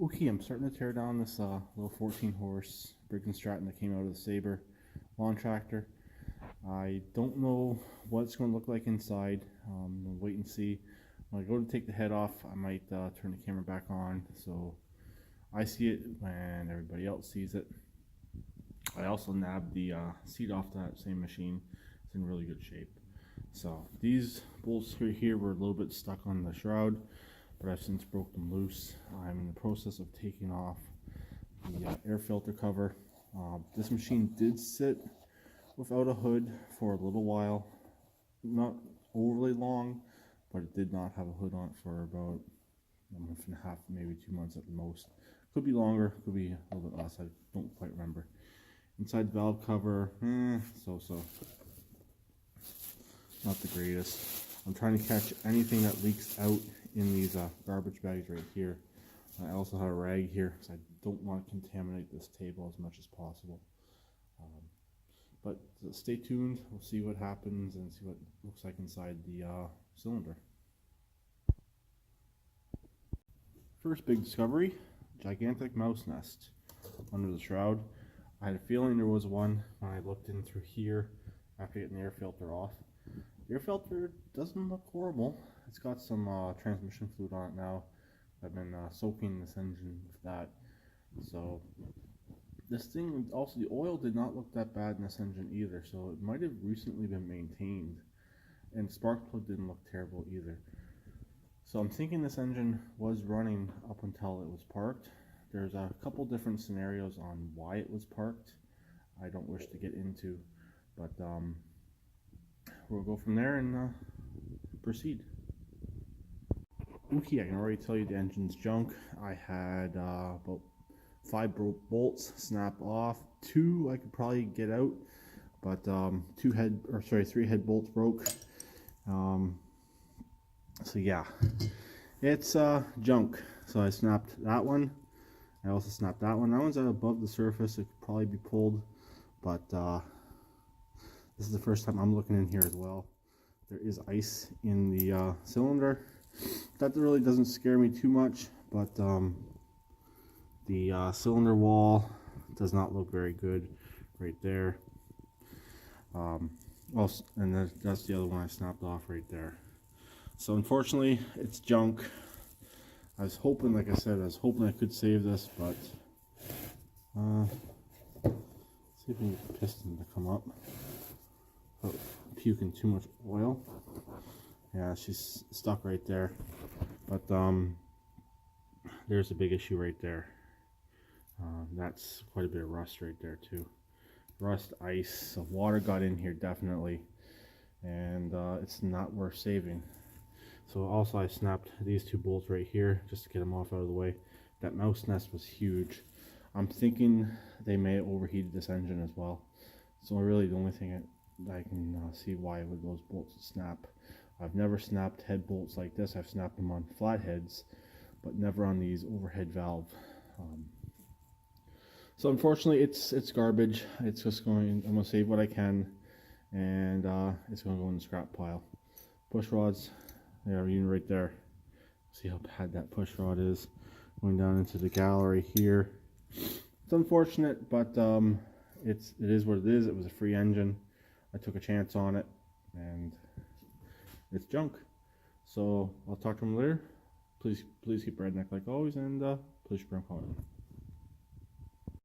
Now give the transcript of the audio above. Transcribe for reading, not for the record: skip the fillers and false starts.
Okay, I'm starting to tear down this little 14 horse Briggs that came out of the Sabre lawn tractor. I don't know what it's going to look like inside. We'll wait and see. When I go to take the head off, I might turn the camera back on so I see it when everybody else sees it. I also nabbed the seat off that same machine. It's in really good shape. So these bolts right here were a little bit stuck on the shroud, but I've since broke them loose. I'm in the process of taking off the air filter cover. This machine did sit without a hood for a little while, not overly long, but it did not have a hood on it for about a month and a half, maybe 2 months at the most. Could be longer, could be a little bit less, I don't quite remember. Inside the valve cover, so-so. Not the greatest. I'm trying to catch anything that leaks out in these garbage bags right here. I also have a rag here because I don't want to contaminate this table as much as possible. But stay tuned. We'll see what happens and see what it looks like inside the cylinder. First big discovery, gigantic mouse nest under the shroud. I had a feeling there was one when I looked in through here after getting the air filter off. The air filter doesn't look horrible. It's got some transmission fluid on it now. I've been soaking this engine with that. So this thing, also the oil did not look that bad in this engine either, so it might have recently been maintained. And the spark plug didn't look terrible either. So I'm thinking this engine was running up until it was parked. There's a couple different scenarios on why it was parked. I don't wish to get into, but we'll go from there and proceed. Okay, I can already tell you the engine's junk. I had about 5 bolts snap off. 2 I could probably get out, but 3 head bolts broke. So yeah, it's junk. So I snapped that one. I also snapped that one. That one's above the surface. It could probably be pulled, but this is the first time I'm looking in here as well. There is ice in the cylinder. That really doesn't scare me too much, but the cylinder wall does not look very good right there. Also, and that's the other one I snapped off right there. So unfortunately, it's junk. I was hoping, like I said, I could save this, but see if we can get the piston to come up. Oh, puking too much oil. Yeah, she's stuck right there. But there's a big issue right there. That's quite a bit of rust right there too. Rust, ice, so water got in here definitely, and it's not worth saving. So also I snapped these 2 bolts right here just to get them off out of the way. That mouse nest was huge. I'm thinking they may have overheated this engine as well. So really the only thing I can see why would those bolts snap. I've never snapped head bolts like this. I've snapped them on flat heads, but never on these overhead valve. So unfortunately it's garbage. It's just I'm going to save what I can, and it's going to go in the scrap pile. Push rods. Yeah, unit right there. See how bad that push rod is going down into the gallery here. It's unfortunate, but it is what it is. It was a free engine. I took a chance on it, and it's junk. So I'll talk to him later. Please keep redneck like always, and please keep on calling.